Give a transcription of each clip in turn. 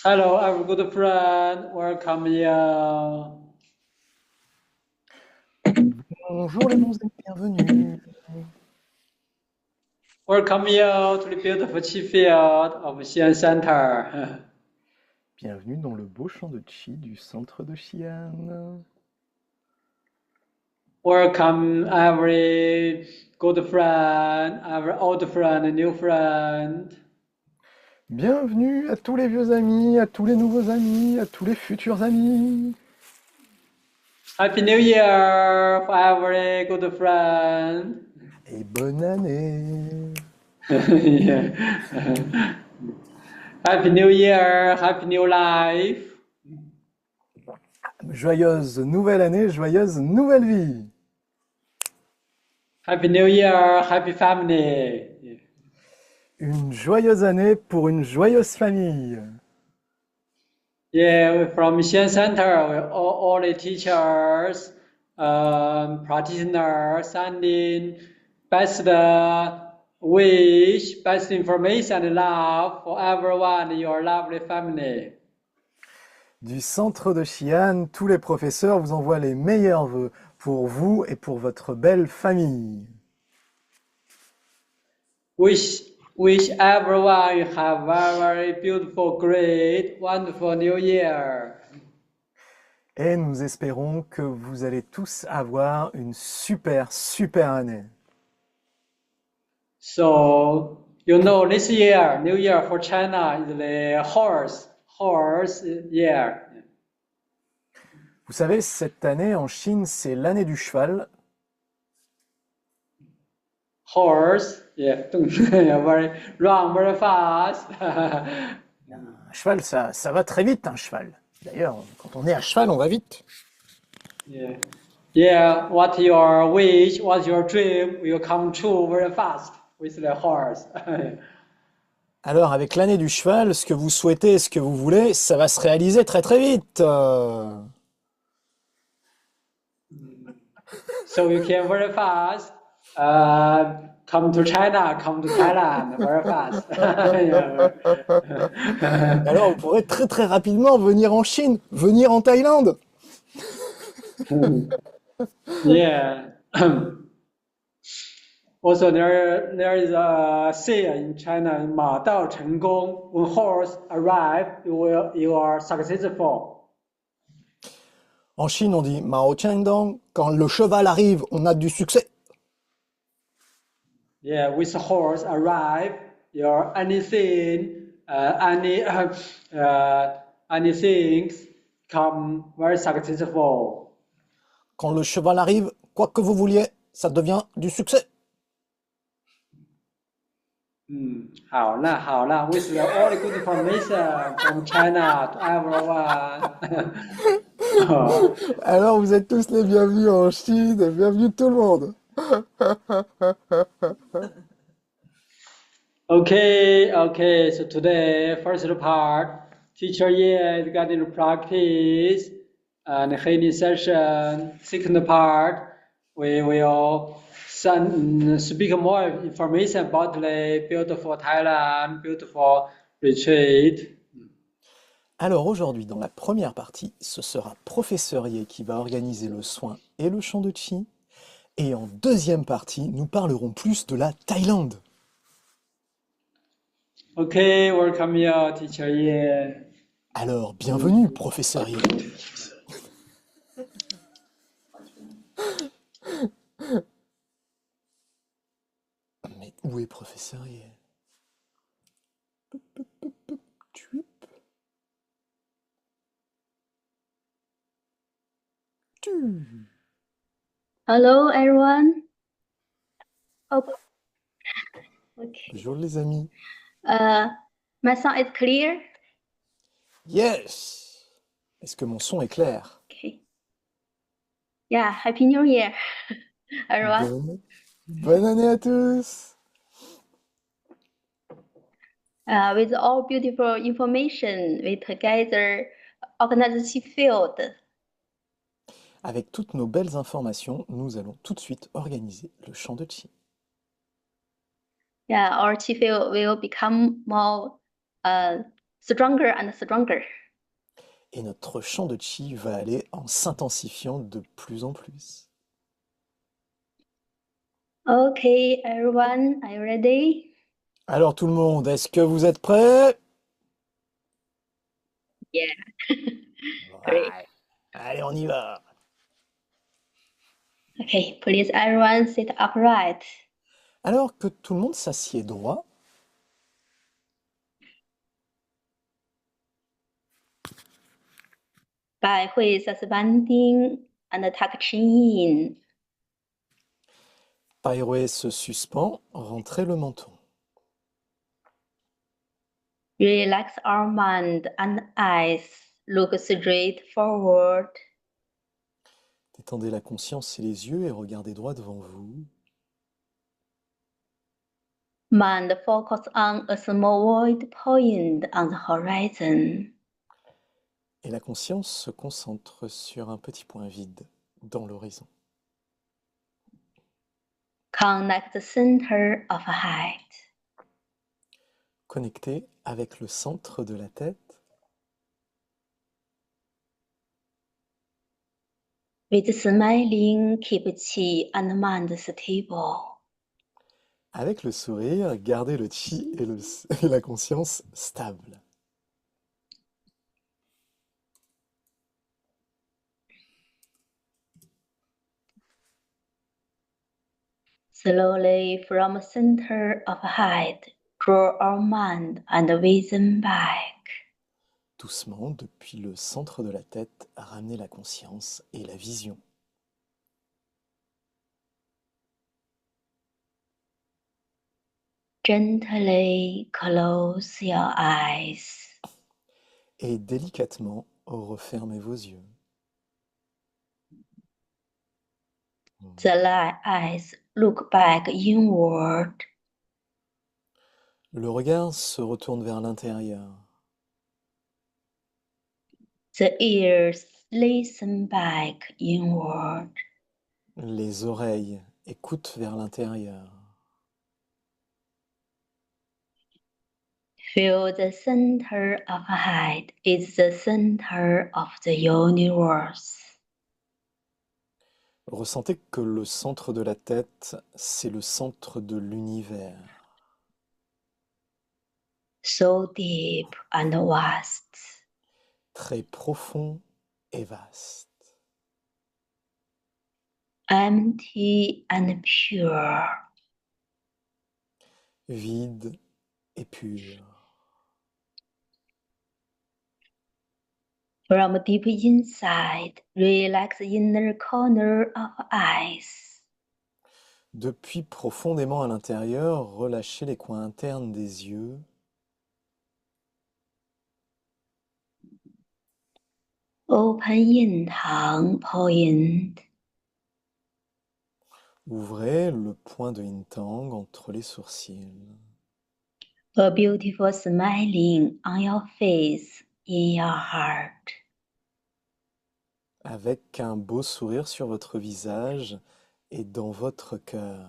Hello, our good friend. Welcome here. Bonjour les bons amis, bienvenue. Welcome here to the beautiful chi field of Xi'an Center. Bienvenue dans le beau champ de Qi du centre de Xi'an. Welcome every good friend, every old friend, new friend. Bienvenue à tous les vieux amis, à tous les nouveaux amis, à tous les futurs amis. Happy New Year for every good friend. Et bonne année. Yeah. Happy New Year, happy new life. Joyeuse nouvelle année, joyeuse nouvelle vie. Happy New Year, happy family. Une joyeuse année pour une joyeuse famille. Yeah, from Xi'an Center, all the teachers, practitioners sending best wish, best information and love for everyone in your lovely family. Du centre de Xi'an, tous les professeurs vous envoient les meilleurs vœux pour vous et pour votre belle famille. Wish, wish everyone you have very beautiful, great, wonderful New Year. Et nous espérons que vous allez tous avoir une super année. So, this year, New Year for China is the horse year. Vous savez, cette année en Chine, c'est l'année du cheval. Horse, yeah, very run very fast. Un cheval, ça va très vite, un cheval. D'ailleurs, quand on est à cheval, on va vite. Yeah, yeah. What your wish, what your dream will come true very fast with the horse. Alors, avec l'année du cheval, ce que vous souhaitez, ce que vous voulez, ça va se réaliser très très vite. So you can very fast come to China, come to Thailand very fast. Alors, vous pourrez très très rapidement venir en Chine, venir en Thaïlande. Yeah. Also, there is a saying in China, 马到成功. When horse arrive, you are successful. En Chine, on dit Mao Chengdong. Quand le cheval arrive, on a du succès. Yeah, with horse arrive, your anything come very successful. Quand le cheval arrive, quoi que vous vouliez, ça devient du succès. 好了，with the all the good information from China to everyone. Alors, vous êtes tous les bienvenus en Chine, bienvenue tout le monde. Okay. So today, first part, teacher is going to practice and training session. Second part, we will speak more information about the beautiful Thailand, beautiful retreat. Alors aujourd'hui, dans la première partie, ce sera Professeur Ye qui va organiser le soin et le chant de Qi. Et en deuxième partie, nous parlerons plus de la Thaïlande. Okay, welcome here, teacher Ye. Alors, bienvenue, Professeur Ye. Mais où est Professeur Ye? Tu- tu- Hello, everyone. Oh, okay. Bonjour les amis. My sound is clear. Yes! Est-ce que mon son est clair? Okay. Yeah, Happy New Year, everyone. Bonne année à tous! With all beautiful information, we together organize the field. Avec toutes nos belles informations, nous allons tout de suite organiser le chant de Qi. Yeah, our chi field will become more stronger and stronger. Et notre chant de chi va aller en s'intensifiant de plus en plus. Okay, everyone, are you ready? Alors tout le monde, est-ce que vous êtes prêts? Yeah. Great. Ouais. Allez, on y va. Okay, please everyone sit upright. Alors que tout le monde s'assied droit, 百会 suspending and tuck chin in. Paiwei se suspend, rentrez le menton. Relax our mind and eyes. Look straight forward. Détendez la conscience et les yeux et regardez droit devant vous. Mind focus on a small void point on the horizon. Et la conscience se concentre sur un petit point vide dans l'horizon. Connect the center of height. Connecté avec le centre de la tête. With smiling, keep chi and mind stable. Avec le sourire, gardez le chi et la conscience stable. Slowly from center of height, draw our mind and vision back. Doucement, depuis le centre de la tête, ramenez la conscience et la vision. Gently close your eyes. Et délicatement, refermez vos yeux. The eyes look back inward. Le regard se retourne vers l'intérieur. The ears listen back inward. Les oreilles écoutent vers l'intérieur. Feel the center of height is the center of the universe. Ressentez que le centre de la tête, c'est le centre de l'univers. So deep and vast. Très profond et vaste. Empty and pure. Vide et pur. From deep inside, relax the inner corner of eyes. Depuis profondément à l'intérieur, relâchez les coins internes des yeux. Open yin tang point. Ouvrez le point de yin tang entre les sourcils. A beautiful smiling on your face, in your heart. Avec un beau sourire sur votre visage et dans votre cœur.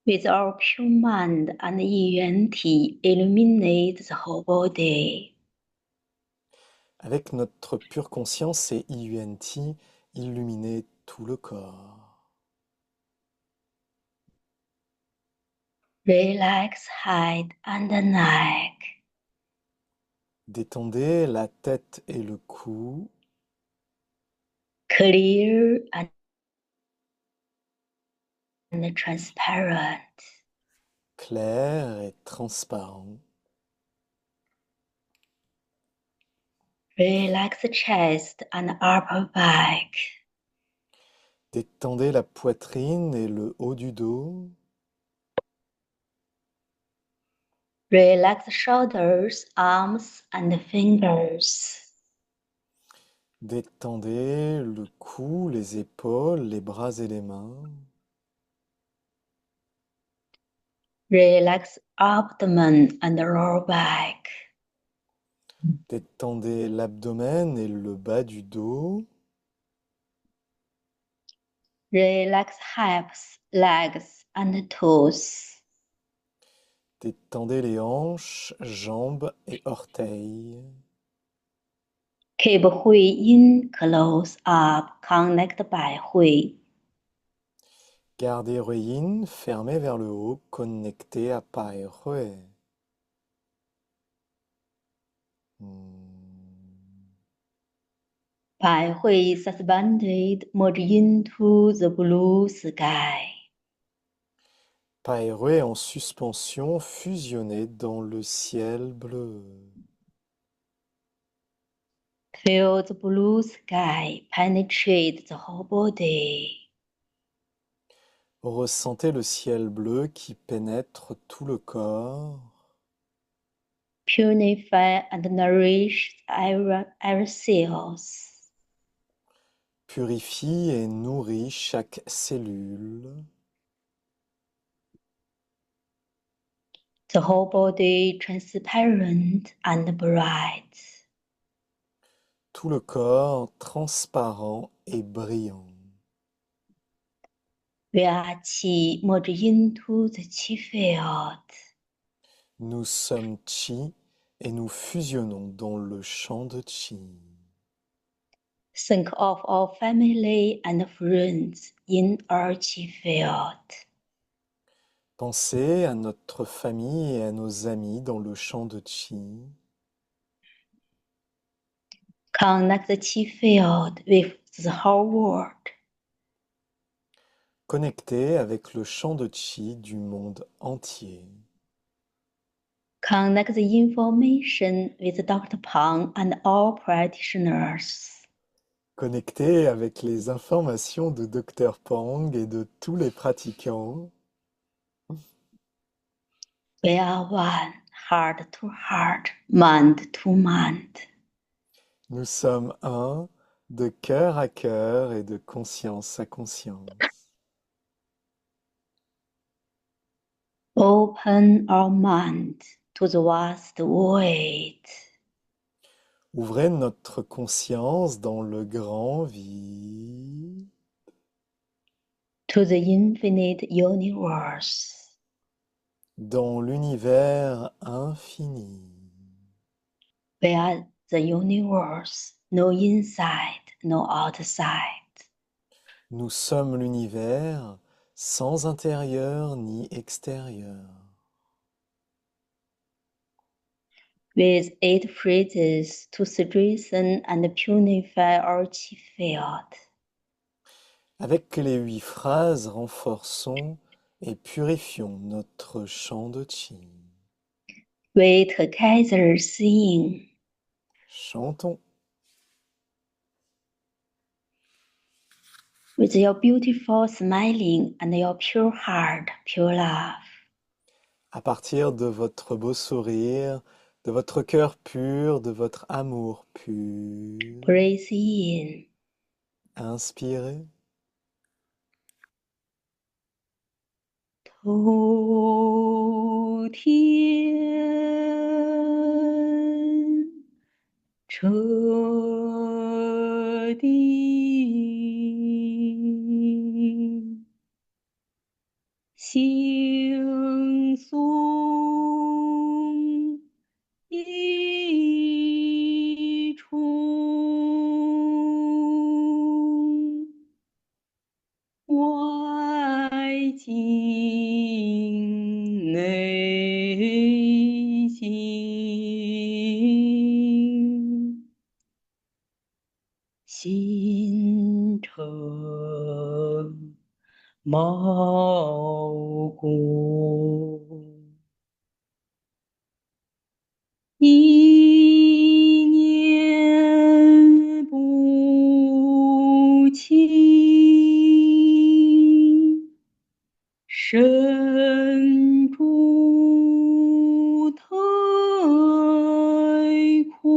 With our pure mind and Yuan Ti illuminate the whole body. Avec notre pure conscience et IUNT, illuminez tout le corps. Relax head and neck. Détendez la tête et le cou. Clear and transparent. Clair et transparent. Relax chest and upper back. Détendez la poitrine et le haut du dos. Relax shoulders, arms and fingers. Détendez le cou, les épaules, les bras et les mains. Relax abdomen and lower back. Détendez l'abdomen et le bas du dos. Relax hips, legs and toes. Détendez les hanches, jambes et orteils. Keep Hui Yin close up, connect by Hui. Gardez Ruyin fermé vers le haut, connecté à Pai Rui. Bai Hui suspended, merge into the blue sky. Pai Rui en suspension, fusionné dans le ciel bleu. Feel the blue sky penetrate the whole body. Ressentez le ciel bleu qui pénètre tout le corps. Purify and nourish every cells. Purifie et nourrit chaque cellule. The whole body transparent and bright. Tout le corps transparent et brillant. Where Qi merge into the Qi field. Nous sommes Chi et nous fusionnons dans le champ de Chi. Think of our family and friends in our Qi field. Pensez à notre famille et à nos amis dans le champ de Chi. Connect the Qi field with the whole world. Connectez avec le champ de Chi du monde entier. Connect the information with Dr. Pang and all practitioners. Connectez avec les informations de Dr Pang et de tous les pratiquants. We are one, heart to heart, mind to mind. Nous sommes un, de cœur à cœur et de conscience à conscience. Open our mind to the vast void. Ouvrez notre conscience dans le grand vide, To the infinite universe. dans l'univers infini. Where the universe, no inside, no outside. Nous sommes l'univers sans intérieur ni extérieur. With 8 phrases to strengthen and purify our Qi field. Avec les 8 phrases, renforçons et purifions notre champ de Qi. We together sing. Chantons. With your beautiful smiling and your pure heart, pure love. À partir de votre beau sourire, de votre cœur pur, de votre amour pur, Breathe in. inspirez. 头天彻底，惺忪一重，外静内静，心诚毛公，一念不起，身住太空，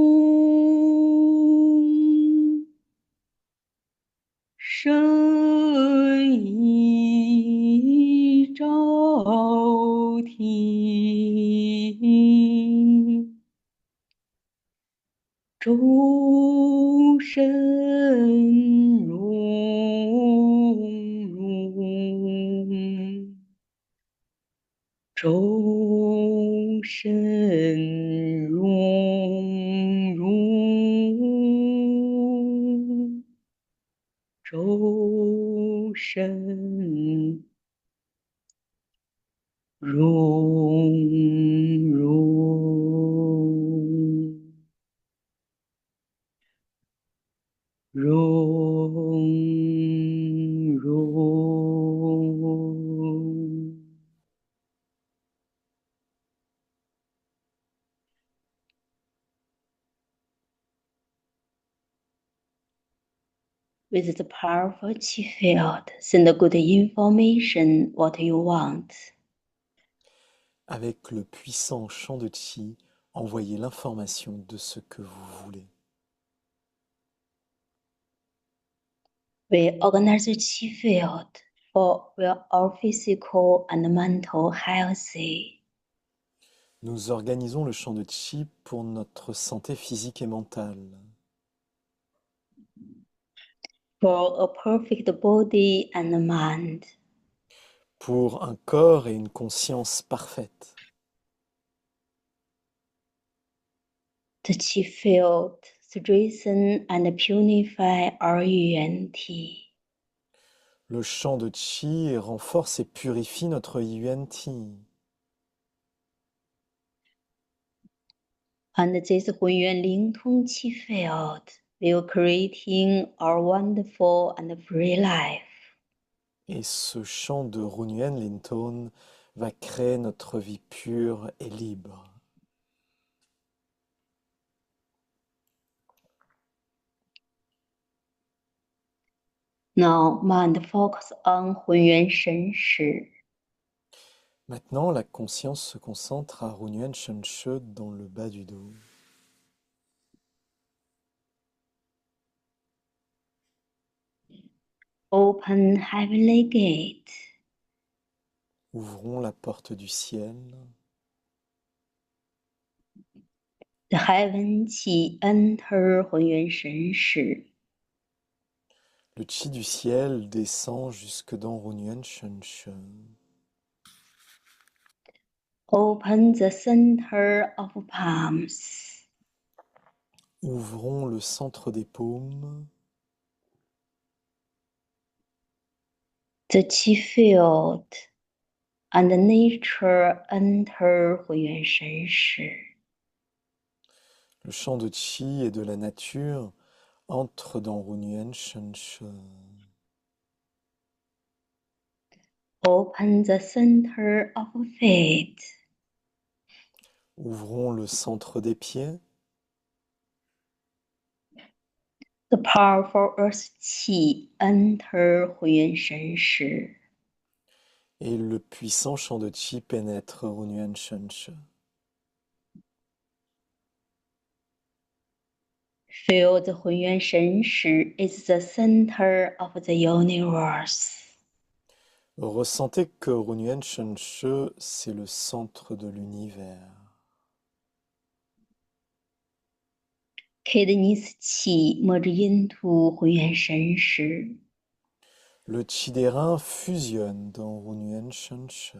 身依照天，众生融融，众生，融融融融。With the powerful chi field, send the good information what you want. Avec le puissant champ de Qi, envoyez l'information de ce que vous voulez. We organize the chi field for our physical and mental healthy. Nous organisons le champ de Qi pour notre santé physique et mentale, For a perfect body and mind. pour un corps et une conscience parfaite. The chi field strengthen and purify our yuan-ti. Le champ de Qi renforce et purifie notre yuan-ti. And this Hunyuan Lingtong Qi field will creating our wonderful and free life. Et ce champ de Runyuan Linton va créer notre vie pure et libre. Now, mind focus on Hunyuan Shen Shi. Maintenant, la conscience se concentre à Runyuan Shenshe dans le bas du dos. Open heavenly gate. Ouvrons la porte du ciel. The heaven qi enter Hunyuan Shen Shi. Le Qi du ciel descend jusque dans Runyuan Shenshe. Open the center of palms. Ouvrons le centre des paumes. The qi field and the nature enter Hunyuan Shen Shi. Le champ de Qi et de la nature entre dans Runyuan Shenshe. Open the center of feet. Ouvrons le centre des pieds. The powerful earth qi enter Hunyuan Shen Shi. Et le puissant champ de Qi pénètre Runyuan Shenshe. Feel the Hunyuan Shen Shi is the center of the universe. Ressentez que Runyuan Shenshe, c'est le centre de l'univers. Kidneys qi merge into Hunyuan Shen Shi. Le Qi des reins fusionne dans Runyuan Shenshe.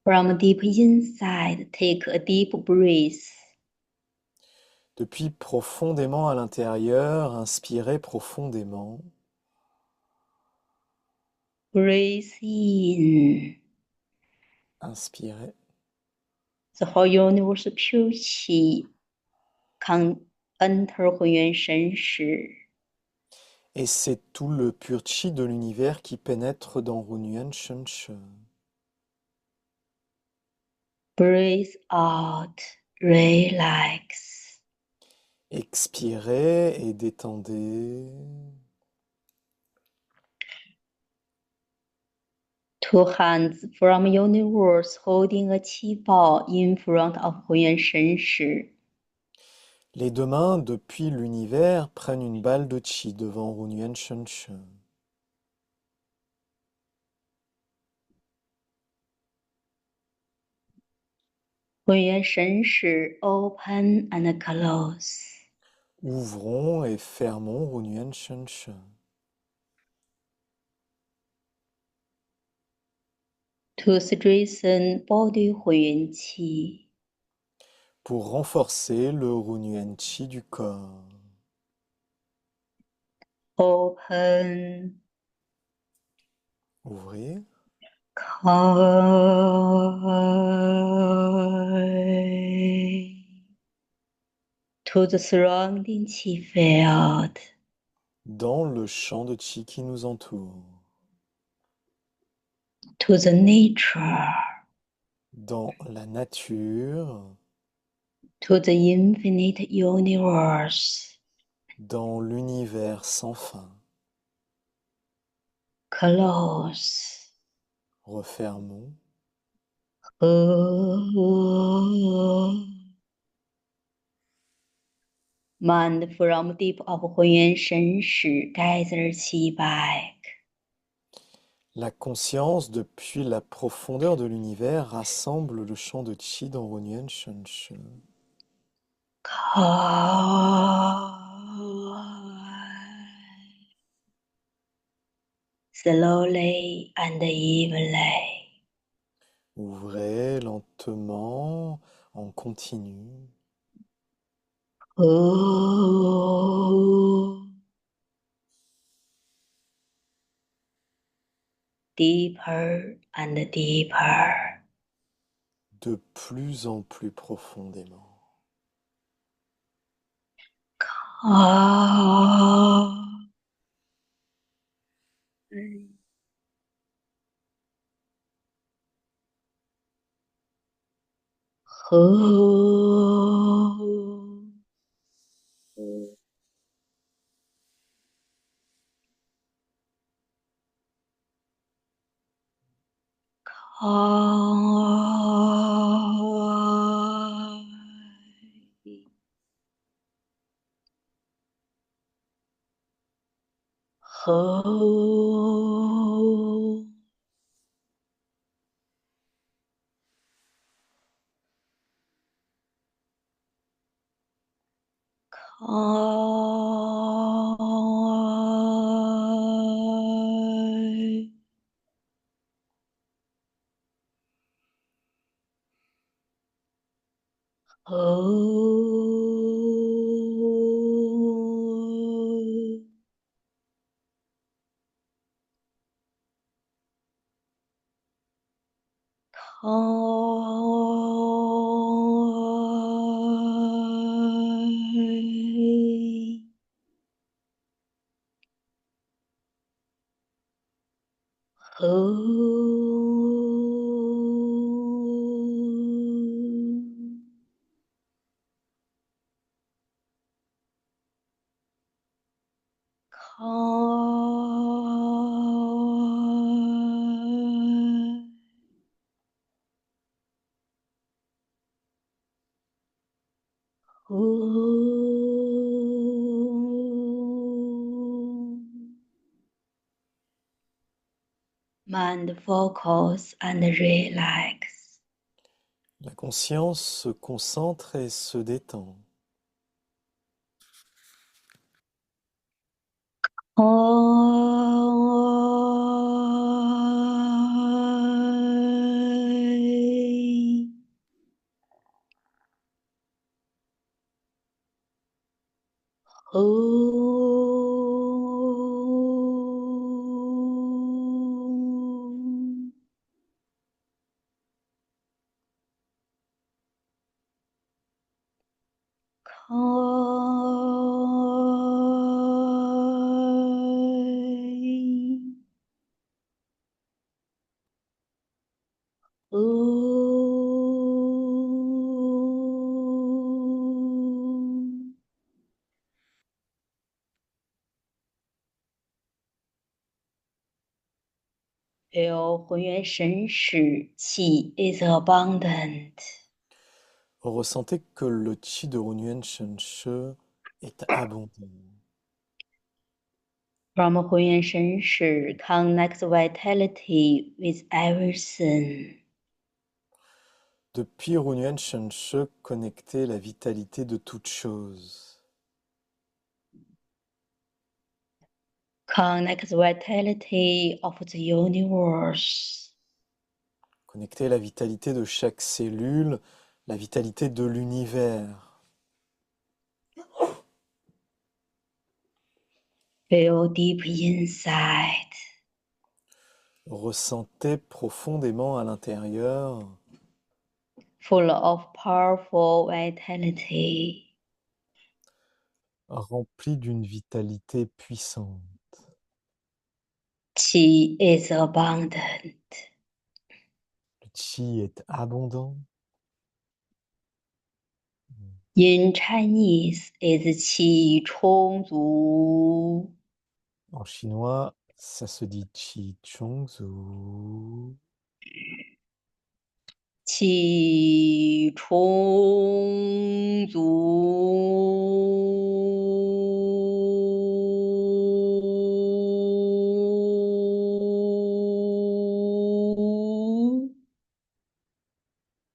From deep inside, take a deep breath. Depuis profondément à l'intérieur, inspirez profondément. Breathe in. Inspirez. The whole universe pure qi can enter Hunyuan Shen Shi. Et c'est tout le pur Qi de l'univers qui pénètre dans Runyuan Shenshe. Breathe out, relax. Expirez et détendez. Two hands from universe holding a qi ball in front of Hunyuan Shen Shi. Les deux mains, depuis l'univers, prennent une balle de Qi devant Runyuan Shenshe. Hunyuan Shen Shi open and close. Ouvrons et fermons Runyuan Shenshe. To strengthen body Hunyuan qi. Pour renforcer le Runyuan Qi du corps. open, Ouvrez. to the surrounding chi field, Dans le champ de chi qui nous entoure. to the nature, Dans la nature. to the infinite universe. Dans l'univers sans fin. Close. Refermons. Mind from deep of Hunyuan Shen Shi gather qi back. La conscience, depuis la profondeur de l'univers, rassemble le champ de chi dans Hunyuan Shen-shi. Slowly and evenly. Ouvrez lentement, en continu. Deeper and deeper. De plus en plus profondément. Mind focus and relax. La conscience se concentre et se détend. Feel Hunyuan Shen Shi qi is abundant. Ressentez que le chi de Hunyuan Shen-shi est abondant. From Hunyuan Shen Shi connects vitality with everything. Depuis Hunyuan Shen-shi, connectez la vitalité de toute chose. Connects vitality of the universe. Connectez la vitalité de chaque cellule, la vitalité de l'univers. Feel deep inside. Ressentez profondément à l'intérieur, Full of powerful vitality. rempli d'une vitalité puissante. Qi is abundant. Le chi est abondant. In Chinese, is qi 充足. En chinois, ça se dit chi chongzu. 气充足，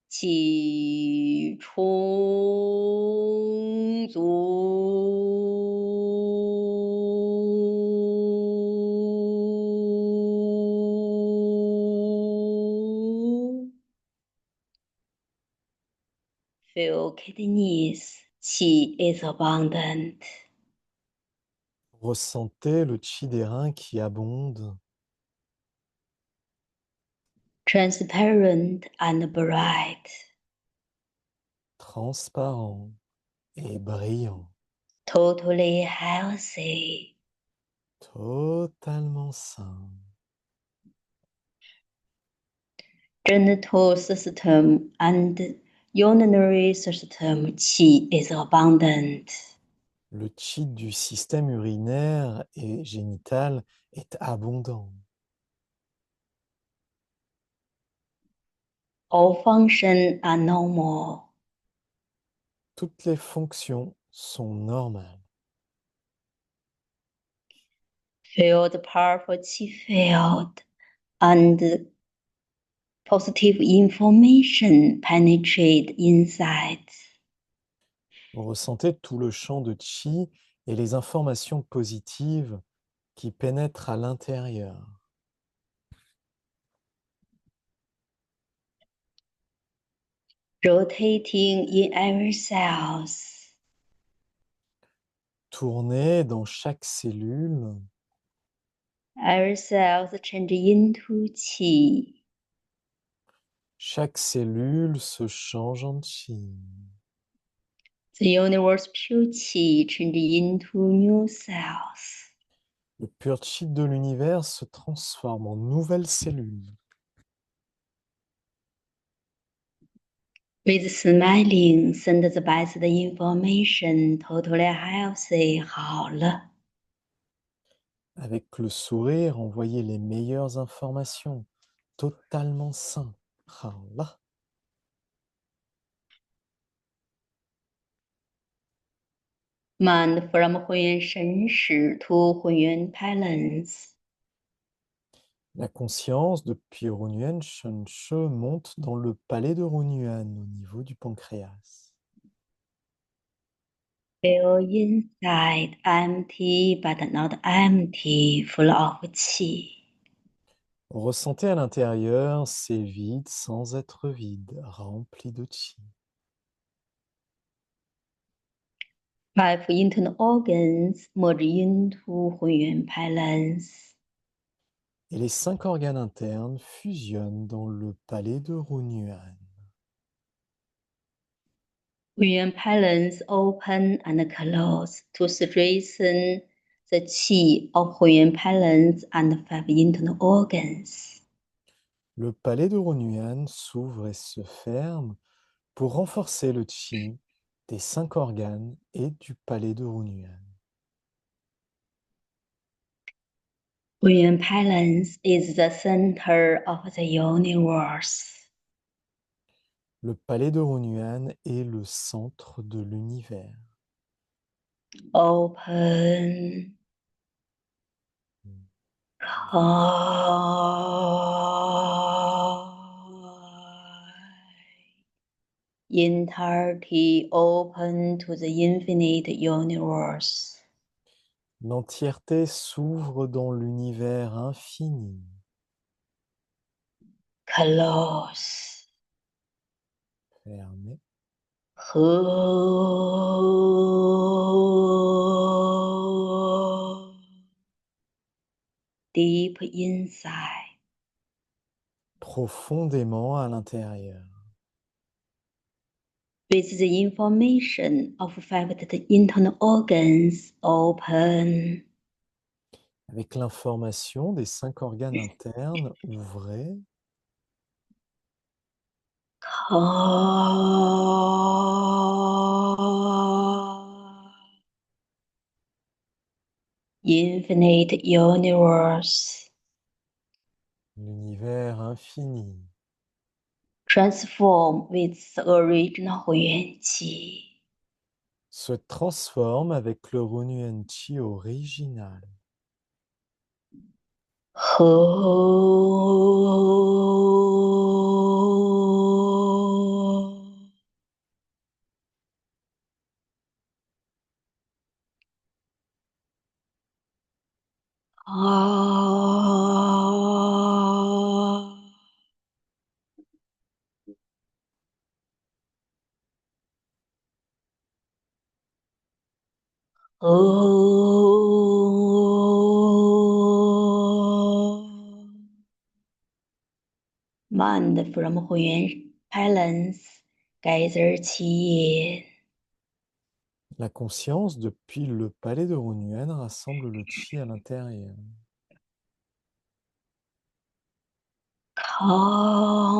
气充足。Feel kidneys, qi is abundant. Ressentez le chi des reins qui abonde, Transparent and bright. transparent et brillant, Totally healthy. totalement sain. Genital system and urinary system qi is abundant. Le chi du système urinaire et génital est abondant. All functions are normal. Toutes les fonctions sont normales. Feel the powerful qi field and positive information penetrate inside. Ressentez tout le champ de chi et les informations positives qui pénètrent à l'intérieur. Rotating in every cells. Tournez dans chaque cellule. Every cells change into qi. Chaque cellule se change en chi. The universe pure qi change into new cells. Le pur chi de l'univers se transforme en nouvelles cellules. With smiling, send the best information. Totally healthy. 好了。Avec le sourire, envoyez les meilleures informations. Totalement sain. Allah. Man from Hunyuan Shenshi to Hunyuan Palace. La conscience depuis Runyuan Shenshe monte dans le palais de Runyuan au niveau du pancréas. Feel inside empty but not empty, full of qi. Ressentez à l'intérieur, c'est vide sans être vide, rempli de chi. 5 internal organs merge into Hunyuan Palace. Et les 5 organes internes fusionnent dans le palais de Runyuan. Hunyuan Palace open and close to strengthen the qi of Hunyuan Palace and 5 internal organs. Le palais de Runyuan s'ouvre et se ferme pour renforcer le chi des 5 organes et du palais de Runyuan. Hunyuan Palace is the center of the universe. Le palais de Runyuan est le centre de l'univers. Open. Entirety open to the infinite universe. L'entièreté s'ouvre dans l'univers infini. Close. Fermé. deep inside. Profondément à l'intérieur. With the information of fact that the internal organs open. Avec l'information des 5 organes internes, ouvrez. Infinite universe. L'univers infini Transform with the original 回元气。se transforme avec le Runyuan Chi original. 和 Mind from 回元 balance gather 气。 La conscience, depuis le palais de Runyuan, rassemble le Chi à l'intérieur. 靠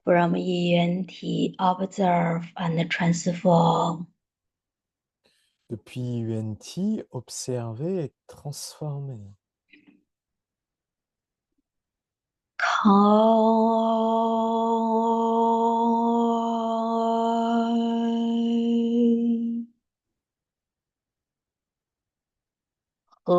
From 一元体 observe and transform. Depuis Yuan Ti, observer et transformer. 开 开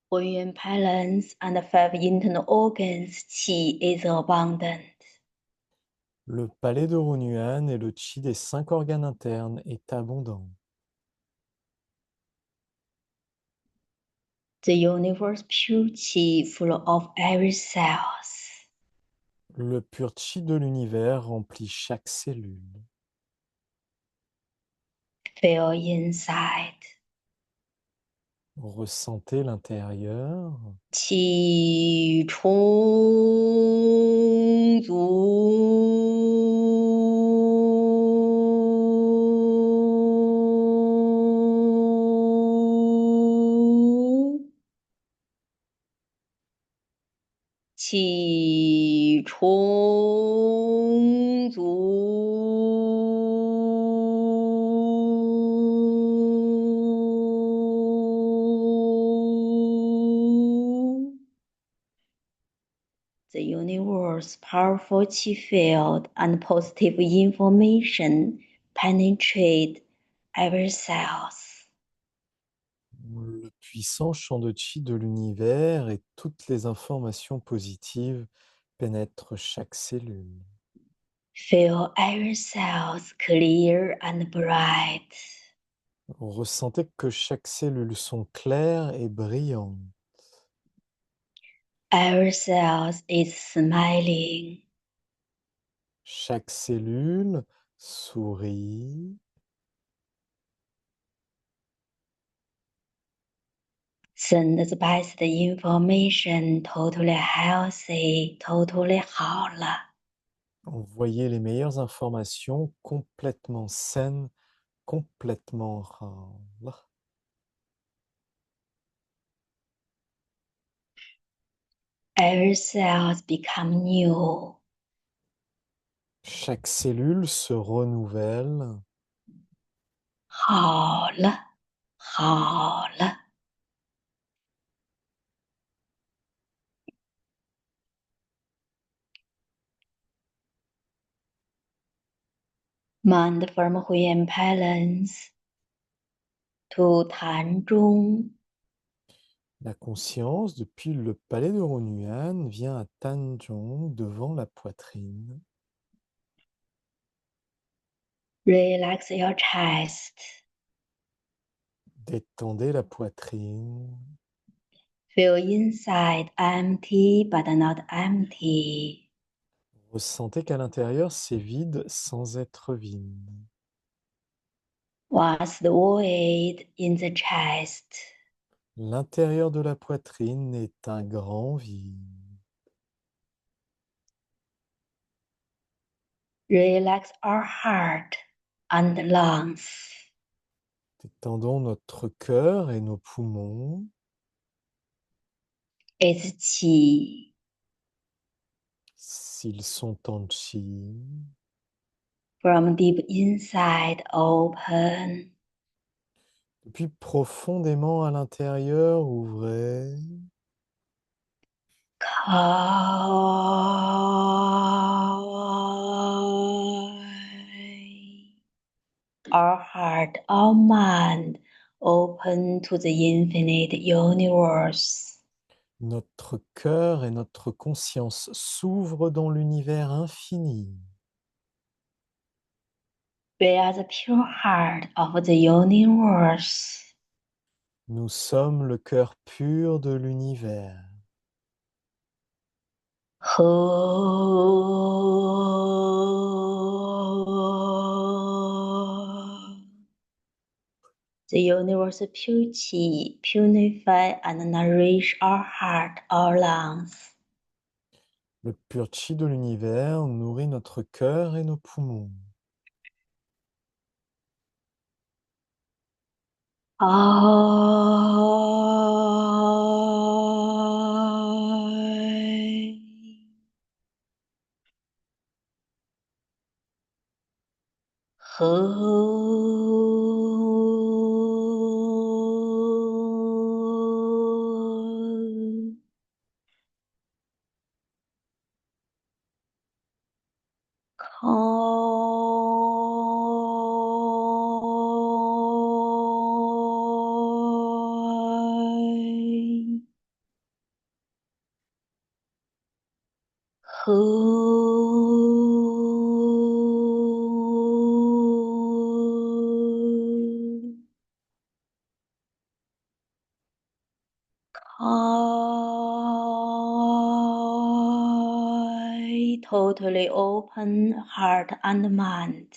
Organ balance and 5 internal organs, qi is abundant. Le palais de Runyuan et le Chi des 5 organes internes est abondant. The universe pure qi full of every cells. Le pur Chi de l'univers remplit chaque cellule. Feel inside. Ressentez l'intérieur. 气充足，气充足。The universe powerful chi field and positive information penetrate every cells. Le puissant champ de chi de l'univers et toutes les informations positives pénètrent chaque cellule. Feel every cells clear and bright. Ressentez que chaque cellule sont claires et brillantes. Every cells is smiling. Chaque cellule sourit. Send the best information, totally healthy, totally 好了。Envoyez les meilleures informations complètement saines, complètement rares. Every cells become new. Chaque cellule se renouvelle. 好了，好了。Mind from Huyan Palace to Tanzhong. La conscience, depuis le palais de Runyuan, vient à Tanzhong devant la poitrine. Relax your chest. Détendez la poitrine. Feel inside empty but not empty. Ressentez qu'à l'intérieur, c'est vide sans être vide. What's the void in the chest? L'intérieur de la poitrine est un grand vide. Relax our heart and lungs. Détendons notre cœur et nos poumons. It's qi. S'ils sont en chi, From deep inside open. depuis profondément à l'intérieur, ouvrez. Our heart, our mind open to the infinite universe. Notre cœur et notre conscience s'ouvrent dans l'univers infini. We are the pure heart of the universe. Nous sommes le cœur pur de l'univers. The universe pure qi purify and nourish our heart, our lungs. Le pur chi de l'univers nourrit notre cœur et nos poumons. Totally open heart and mind.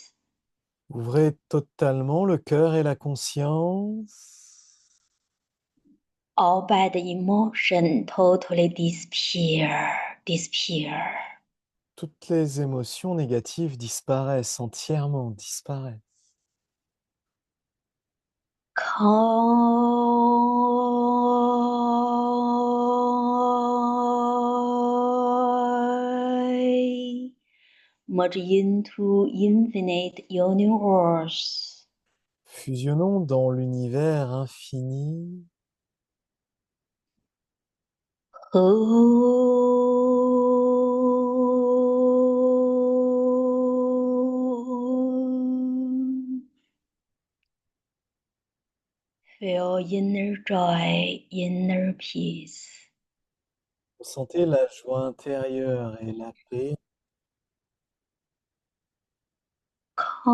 Ouvrez totalement le cœur et la conscience. All bad emotion totally disappear. Toutes les émotions négatives disparaissent, entièrement disparaissent. Merge into infinite universe. Fusionnons dans l'univers infini. Feel inner joy, inner peace. Ressentez la joie intérieure et la paix. Kai.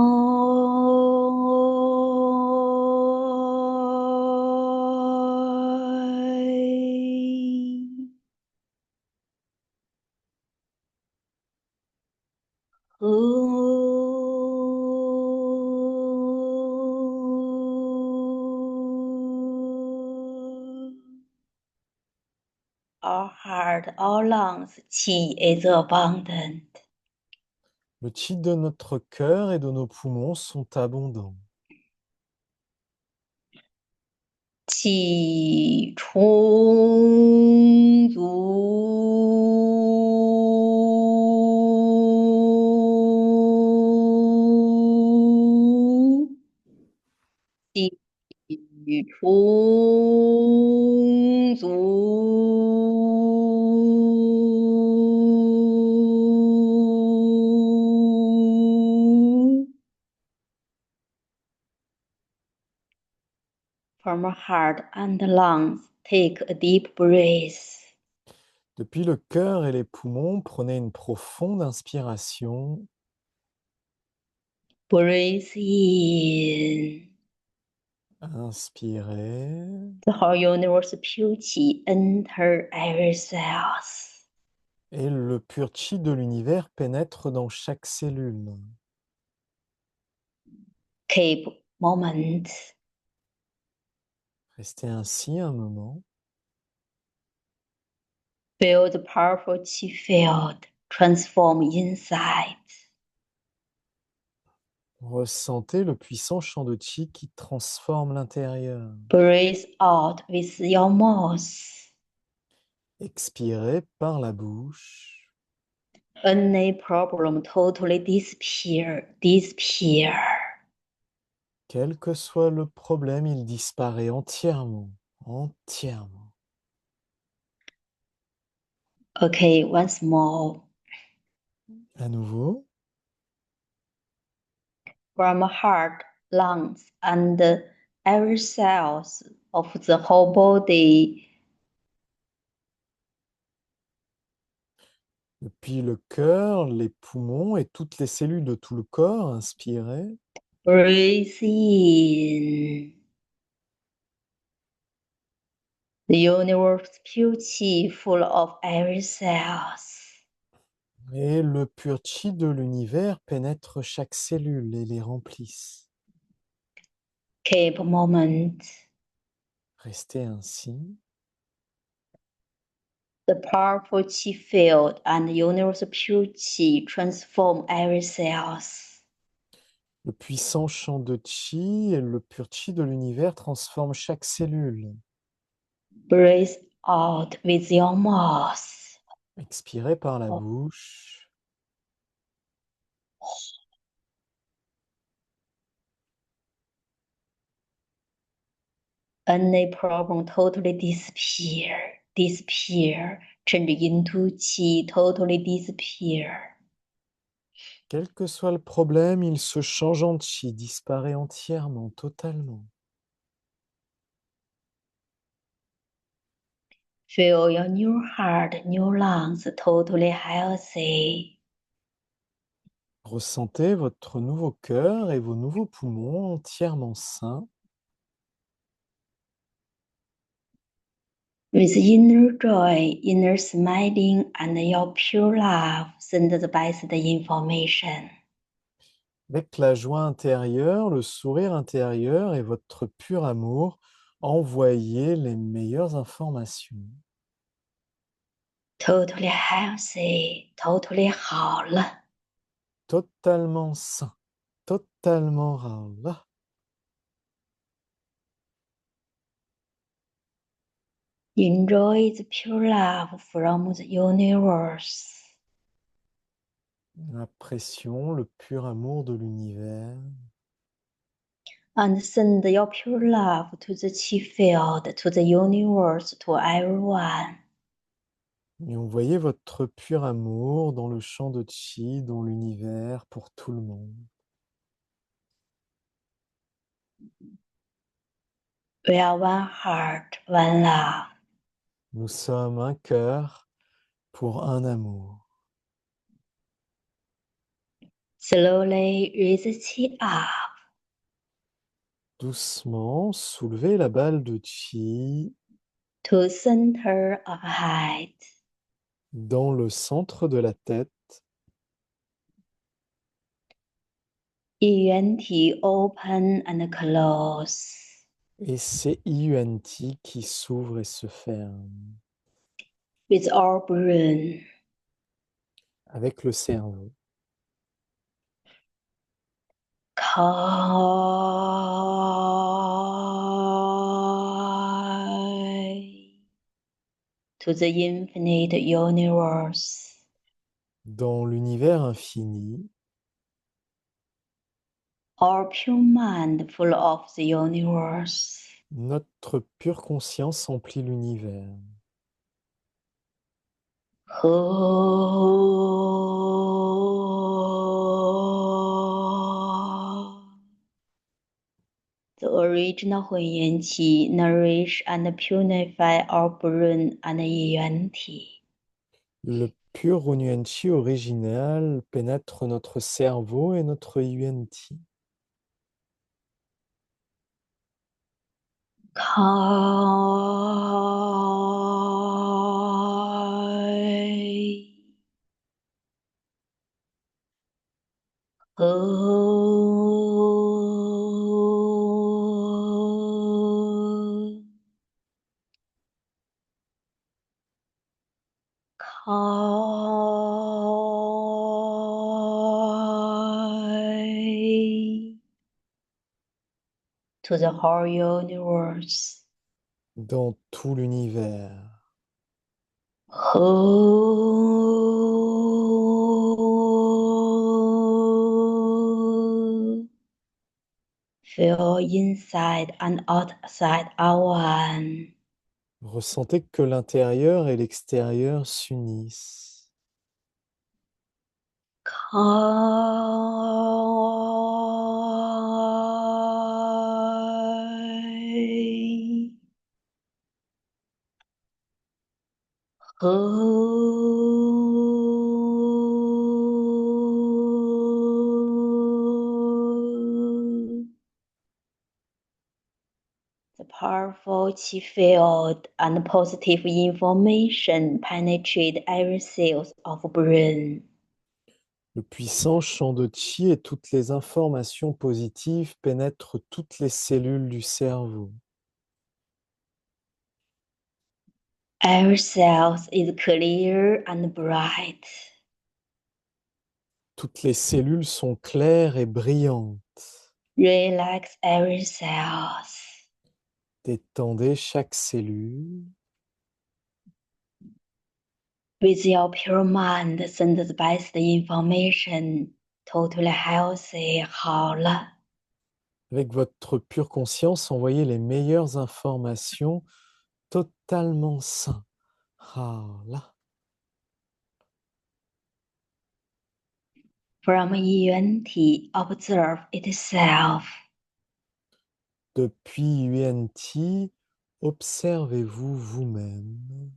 Our heart, our lungs, qi is abundant. Le qi de notre cœur et de nos poumons sont abondants. 气充足，气充足。From heart and lungs, take a deep breath. Depuis le cœur et les poumons, prenez une profonde inspiration. Breathe in. Inspirez. The whole universe pure qi enter every cells. Et le pur chi de l'univers pénètre dans chaque cellule. Keep moment. Restez ainsi un moment. Feel the powerful qi field transform inside. Ressentez le puissant champ de chi qui transforme l'intérieur. Breathe out with your mouth. Expirez par la bouche. Any problem totally disappear. Quel que soit le problème, il disparaît entièrement. Entièrement. Okay, once more. À nouveau. From heart, lungs, and every cells of the whole body. Depuis le cœur, les poumons et toutes les cellules de tout le corps, inspirez. Breathe in. The universe pure qi full of every cells. Et le pur chi de l'univers pénètre chaque cellule et les remplisse. Keep a moment. Restez ainsi. The powerful qi field and universal pure qi transform every cells. Le puissant champ de chi et le pur chi de l'univers transforment chaque cellule. Breathe out with your mouth. Expirez par la bouche. Any problem totally disappear, change into qi, totally disappear. Quel que soit le problème, il se change en chi, disparaît entièrement, totalement. Feel your new heart, new lungs, totally healthy. Ressentez votre nouveau cœur et vos nouveaux poumons entièrement sains. With inner joy, inner smiling, and your pure love, send the best information. Avec la joie intérieure, le sourire intérieur et votre pur amour, envoyez les meilleures informations. Totally healthy, totally 好了. Totalement sain, totalement rare. Enjoy the pure love from the universe. Apprécions le pur amour de l'univers. And send your pure love to the chi field, to the universe, to everyone. Et envoyez votre pur amour dans le champ de chi, dans l'univers, pour tout le monde. We are one heart, one love. Nous sommes un cœur pour un amour. Slowly raise the chi up. Doucement, soulevez la balle de chi To center of head. dans le centre de la tête. 一元体 open and close. Et c'est Yuan-Ti qui s'ouvre et se ferme With our brain. avec le cerveau. Kai. To the infinite universe. Dans l'univers infini, Our pure mind full of the universe. notre pure conscience emplit l'univers. The original Hunyuan Qi nourish and purify our brain and Yuan Ti. Le pur Hunyuan-Chi original pénètre notre cerveau et notre Yuan-Ti. Kai. Kai. To the whole universe. Dans tout l'univers. Feel inside and outside are one. Ressentez que l'intérieur et l'extérieur s'unissent. Kai. The powerful chi field and positive information penetrate every cells of brain. Le puissant champ de Qi et toutes les informations positives pénètrent toutes les cellules du cerveau. Every cell is clear and bright. Toutes les cellules sont claires et brillantes. Relax every cell. Détendez chaque cellule. With your pure mind, send the best information. Totally healthy, 好了。 Avec votre pure conscience, envoyez les meilleures informations totalement sain. Ah là. From Yuan-Ti, observe itself. Depuis Yuan-Ti, observez-vous vous-même.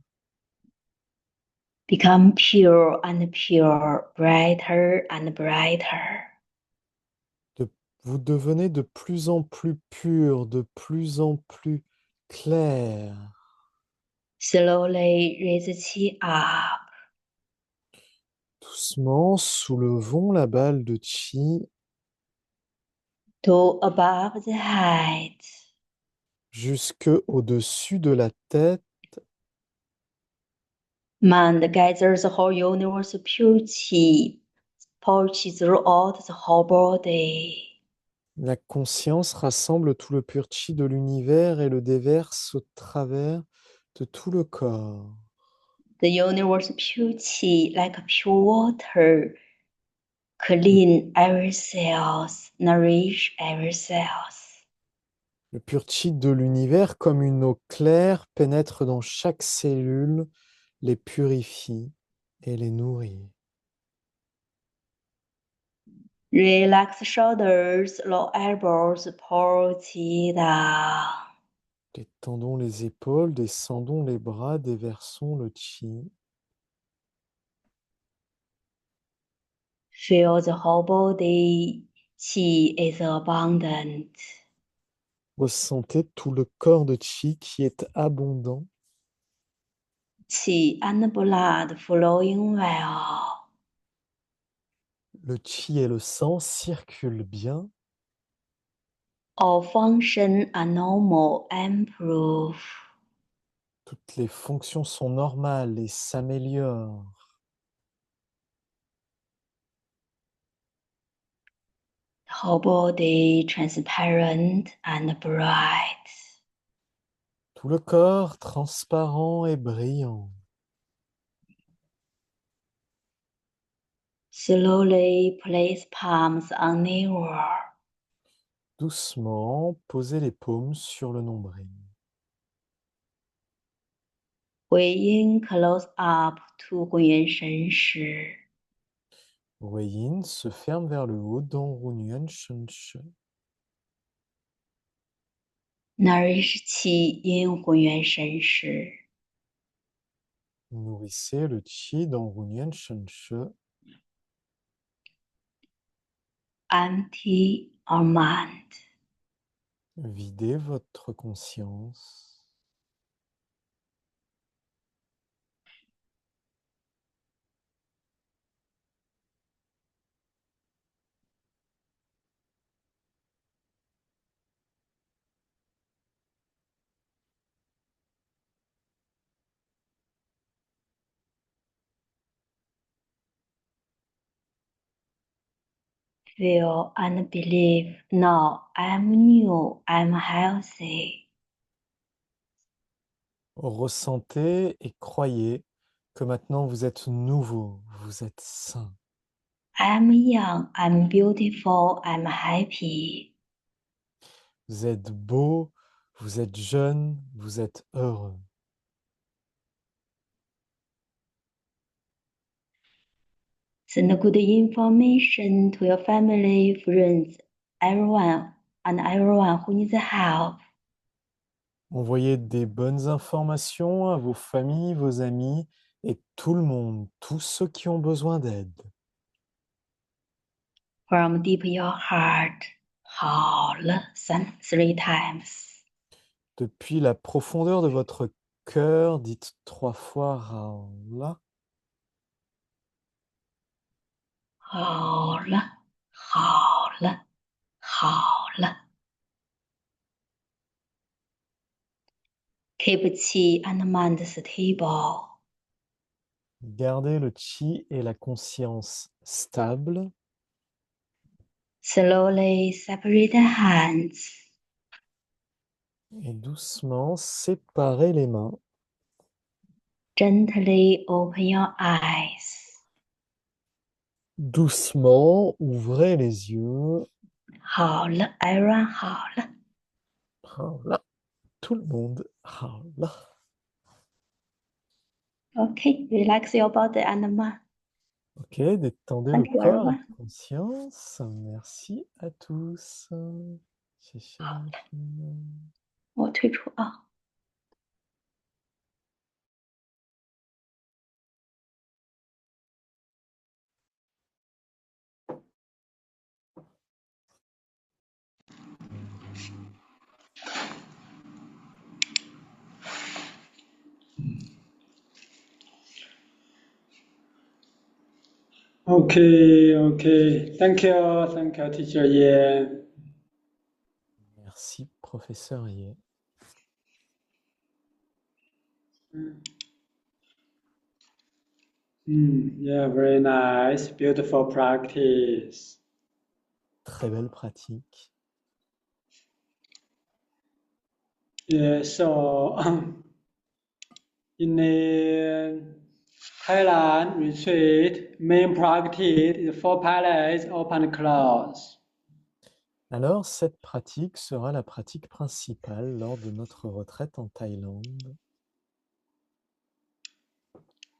Become pure and pure, brighter and brighter. Vous devenez de plus en plus pur, de plus en plus clair. Slowly raise the chi up. Doucement, soulevons la balle de Qi To above the head. jusque au-dessus de la tête. Mind gathers the whole universe pure chi, pulses throughout the whole body. La conscience rassemble tout le pur Qi de l'univers et le déverse au travers de tout le corps. The universe pure chi, like pure water, clean every cells, nourish every cells. Le pur Qi de l'univers, comme une eau claire, pénètre dans chaque cellule, les purifie et les nourrit. Relax shoulders, low elbows, pull chi down. Tendons les épaules, descendons les bras, déversons le chi. Feel the whole body. Qi is abundant. Ressentez tout le corps de chi qui est abondant. Qi and blood flowing well. Le chi et le sang circulent bien. All function are normal and improve. Toutes les fonctions sont normales et s'améliorent. The whole body transparent and bright. Tout le corps transparent et brillant. Slowly place palms on navel. Doucement, posez les paumes sur le nombril. 回音 close up to 浑圆神识。 Wei-yin se ferme vers le haut dans Runyuan Shenshe. Nourish qi in 浑圆神识。 Nourrissez le chi dans Runyuan Shenshe. Empty our mind. Videz votre conscience. Feel and believe now I'm new, I'm healthy. Ressentez et croyez que maintenant vous êtes nouveau, vous êtes sain. I'm young, I'm beautiful, I'm happy. Vous êtes beau, vous êtes jeune, vous êtes heureux. Send good information to your family, friends, everyone, and everyone who needs help. Envoyez des bonnes informations à vos familles, vos amis et tout le monde, tous ceux qui ont besoin d'aide. From deep your heart, 好了 3 times. Depuis la profondeur de votre cœur, dites 3 fois Raola. 好了，好了，好了。Keep qi and mind stable. Gardez le chi et la conscience stable. Slowly separate the hands. Et doucement, séparez les mains. Gently open your eyes. Doucement, ouvrez les yeux. 好了，everyone 好了。Raola. Tout le monde. Raola. Okay, relax your body and mind. Ok, détendez le Thank you, corps et everyone. la conscience. Merci à tous. 谢谢大家。我退出啊。Okay, okay. Thank you, Teacher Ye. Merci, professeur Ye. Yeah, very nice, beautiful practice. Très belle pratique. Yeah, so in the Thailand retreat, main practice is 4 palace open and close. Alors, cette pratique sera la pratique principale lors de notre retraite en Thaïlande.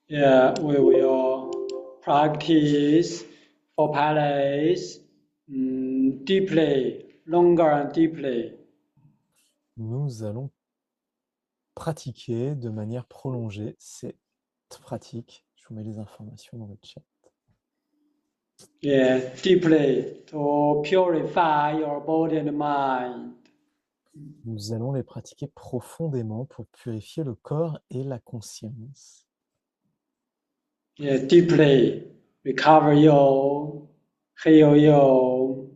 Yeah, we will practice 4 palace deeply, longer and deeply. Nous allons pratiquer de manière prolongée cette pratique. Je vous mets les informations dans le chat. Yeah, deeply to purify your body and mind. Nous allons les pratiquer profondément pour purifier le corps et la conscience. Yeah, deeply recover you, heal you.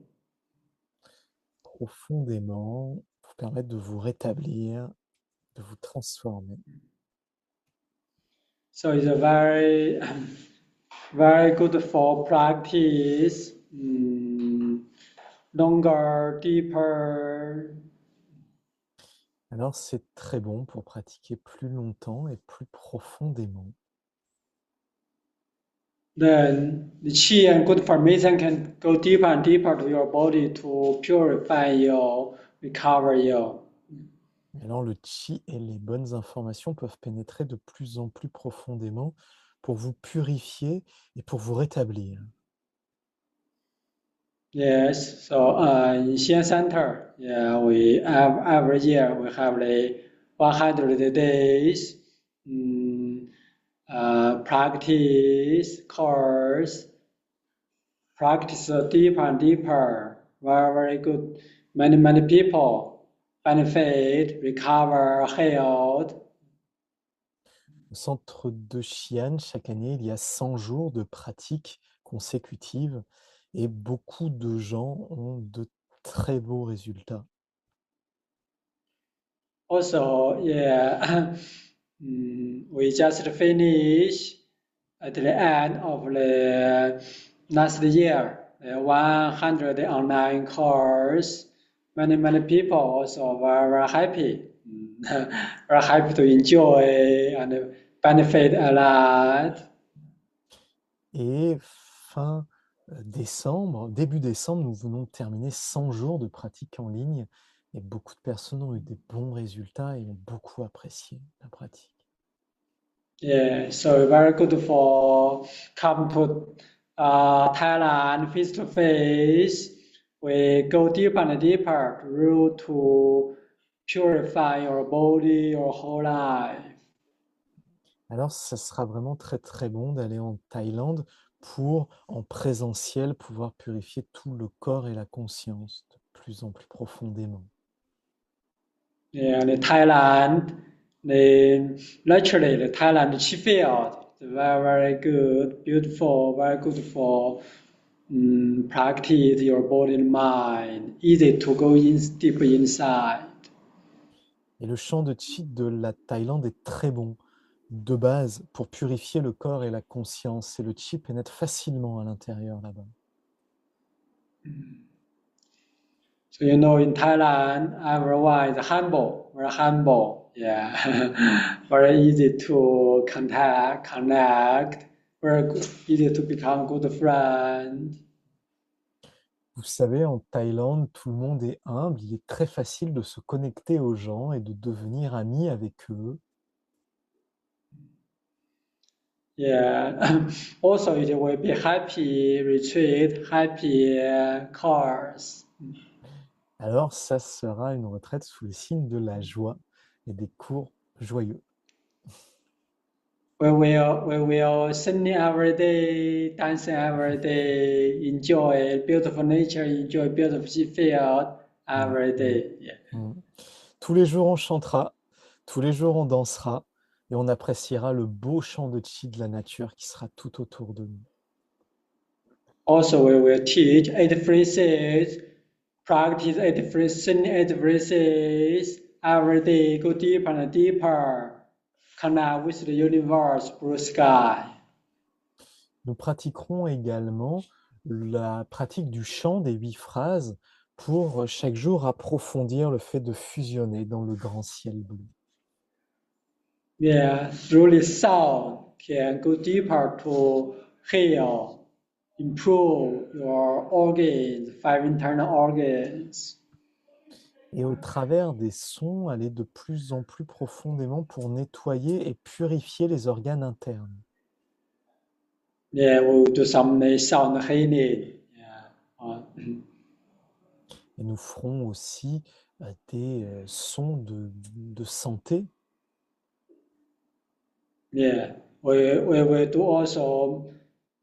Profondément pour permettre de vous rétablir, de vous transformer. So it's a very, very good for practice. Longer, deeper. Alors c'est très bon pour pratiquer plus longtemps et plus profondément. Then the qi and good formation can go deeper and deeper to your body to purify you, recover you. Alors le chi et les bonnes informations peuvent pénétrer de plus en plus profondément pour vous purifier et pour vous rétablir. Yes, so in Xian Center, yeah, we every year we have the 100 days practice course, practice deeper and deeper. Very, very good. Many people benefit, recover, healed. Au centre de Xi'an, chaque année, il y a 100 jours de pratique consécutive et beaucoup de gens ont de très beaux résultats. Also, yeah, we just finished at the end of the last year, the 100 online course. Many people also were very happy, very happy to enjoy and benefit a lot. Et fin décembre, début décembre, nous venons de terminer 100 jours de pratique en ligne et beaucoup de personnes ont eu des bons résultats et ont beaucoup apprécié la pratique. Yeah, so very good for come to Thailand face to face. We go deeper and deeper to purify your body, your whole life. Alors, ça sera vraiment très très bon d'aller en Thaïlande pour, en présentiel, pouvoir purifier tout le corps et la conscience de plus en plus profondément. Yeah, and Thailand, the Thailand Chi field is very, very good, beautiful, very good for practice your body and mind. Easy to go in deep inside. Et le chant de Chi de la Thaïlande est très bon, de base, pour purifier le corps et la conscience. Et le Chi pénètre facilement à l'intérieur là-bas. So in Thailand, everyone is humble, very humble. Yeah, very easy to connect, very easy to become good friend. Vous savez, en Thaïlande, tout le monde est humble. Il est très facile de se connecter aux gens et de devenir ami avec eux. Yeah, also it will be happy retreat, happy course. Alors, ça sera une retraite sous le signe de la joie et des cours joyeux. We will singing every day, dancing every day, enjoy beautiful nature, enjoy beautiful field every day. Yeah. Tous les jours, on chantera, tous les jours, on dansera et on appréciera le beau chant de Chi de la nature qui sera tout autour de nous. Also, we will teach 8 phrases, practice 8 phrases, sing 8 phrases every day, go deeper and deeper, connect with the universe, blue sky. Nous pratiquerons également la pratique du chant des 8 phrases pour chaque jour approfondir le fait de fusionner dans le grand ciel bleu. Yeah, through the sound can go deeper to heal, improve your organs, 5 internal organs. Et au travers des sons, aller de plus en plus profondément pour nettoyer et purifier les organes internes. Yeah, we'll do some sound healing. Yeah. Et nous ferons aussi des sons de santé Yeah, we will do also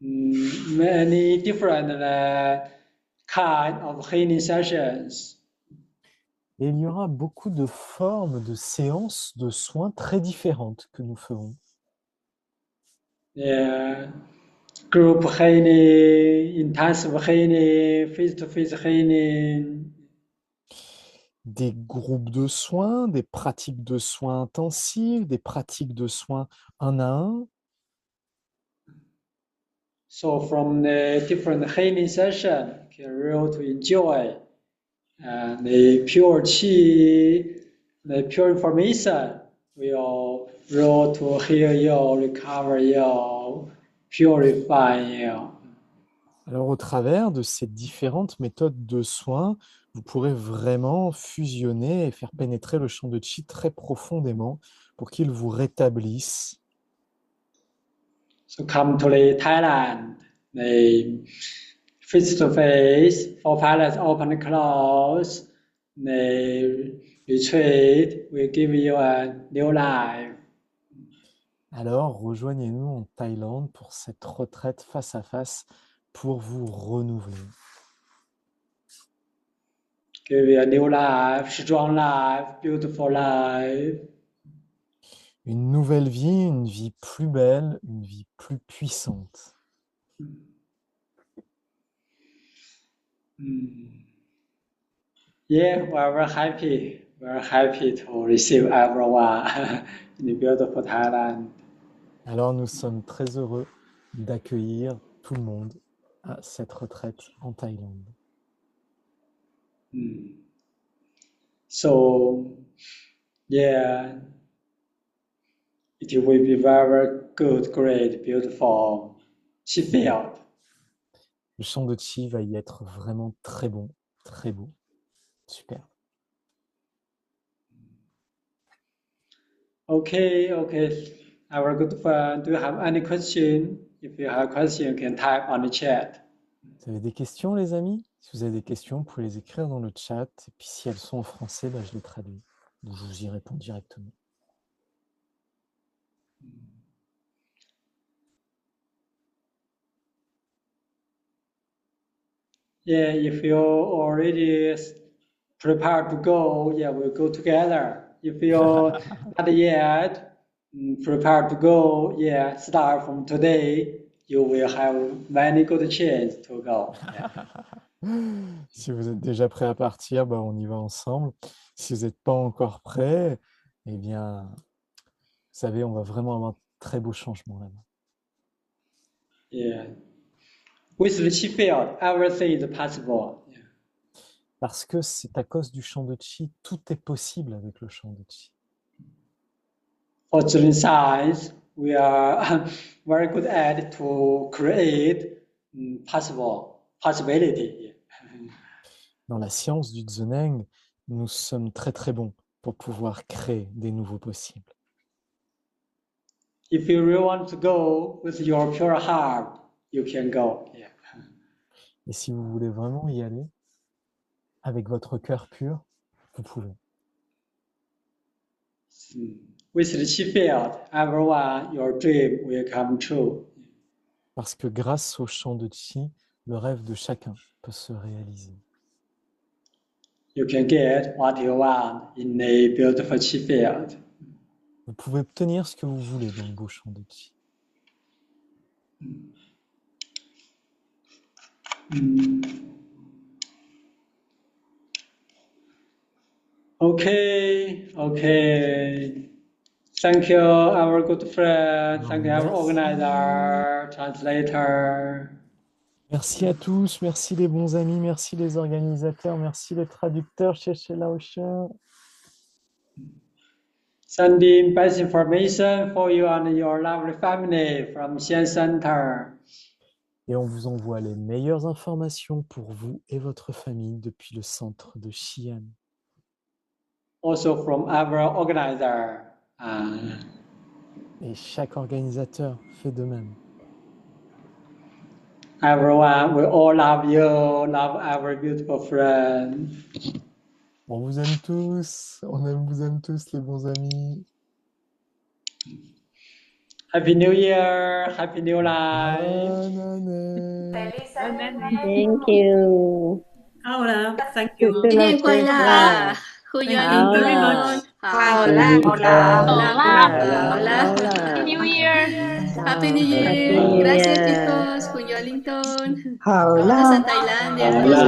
many different kind of healing sessions. Et il y aura beaucoup de formes de séances de soins très différentes que nous ferons. Yeah, group healing, intensive healing, face-to-face healing. Des groupes de soins, des pratiques de soins intensifs, des pratiques de soins un à un. So from the different healing session, can really to enjoy the pure chi, the pure information will roll to heal you, recover you, purify you. Alors, au travers de ces différentes méthodes de soins, vous pourrez vraiment fusionner et faire pénétrer le champ de chi très profondément pour qu'il vous rétablisse. So come to the Thailand, the face to face for pilots open and close, the retreat will give you a new life. Alors, rejoignez-nous en Thaïlande pour cette retraite face à face pour vous renouveler. Give you a new life, strong life, beautiful life. Une nouvelle vie, une vie plus belle, une vie plus puissante. Yeah, we're very happy. We're happy to receive everyone in the beautiful Thailand. Alors, nous sommes très heureux d'accueillir tout le monde à cette retraite en Thaïlande. So, yeah, it will be very good, great, beautiful. She felt. Le champ de chi va y être vraiment très bon, très beau. Super. Okay, okay. Our good friend, do you have any question? If you have question, you can type on the chat. Vous avez des questions, les amis? Si vous avez des questions, vous pouvez les écrire dans le chat. Et puis, si elles sont en français, ben, je les traduis. Donc, je vous y réponds directement. Yeah, if you already prepared to go, yeah, we'll go together. If you're not yet prepared to go, yeah, start from today. You will have many good chance to go. Si vous êtes déjà prêt à partir, ben, on y va ensemble. Si vous n'êtes pas encore prêt, eh bien, vous savez, on va vraiment avoir un très beau changement là-bas. Yeah. With the chi field, everything is possible. Yeah. Parce que c'est à cause du champ de chi, tout est possible avec le champ de chi. For Zilin science, we are very good at to create possibility. Dans la science du Zheneng, nous sommes très très bons pour pouvoir créer des nouveaux possibles. If you really want to go with your pure heart, you can go. Yeah. Et si vous voulez vraiment y aller, avec votre cœur pur, vous pouvez. With the chi field, everyone, your dream will come true. Parce que grâce au champ de chi, le rêve de chacun peut se réaliser. You can get what you want in a beautiful chi field. Vous pouvez obtenir ce que vous voulez dans le beau champ de chi. Okay, okay. Thank you, our good friend. Thank you, our Merci. organizer, translator. Merci à tous, merci les bons amis, merci les organisateurs, merci les traducteurs, Xie Laochien. Sending best information for you and your lovely family from Xian Center. Et on vous envoie les meilleures informations pour vous et votre famille depuis le centre de Xi'an. Also from our organizer. Et chaque organisateur fait de même. Everyone, we all love you, love our beautiful friend. On vous aime tous, vous aime tous les bons amis. Happy New Year, Happy New Life. Bonne année. Feliz Bonne año année. nuevo. Thank you. 好了，Thank you。新年快乐，虎元林好顿，好啦，啦，好啦，好啦，好好啦啦。 ，New Happy New Year. Year. Gracias chicos, Julio Wellington. 好 Todos 啦 en Tailandia. 好啦。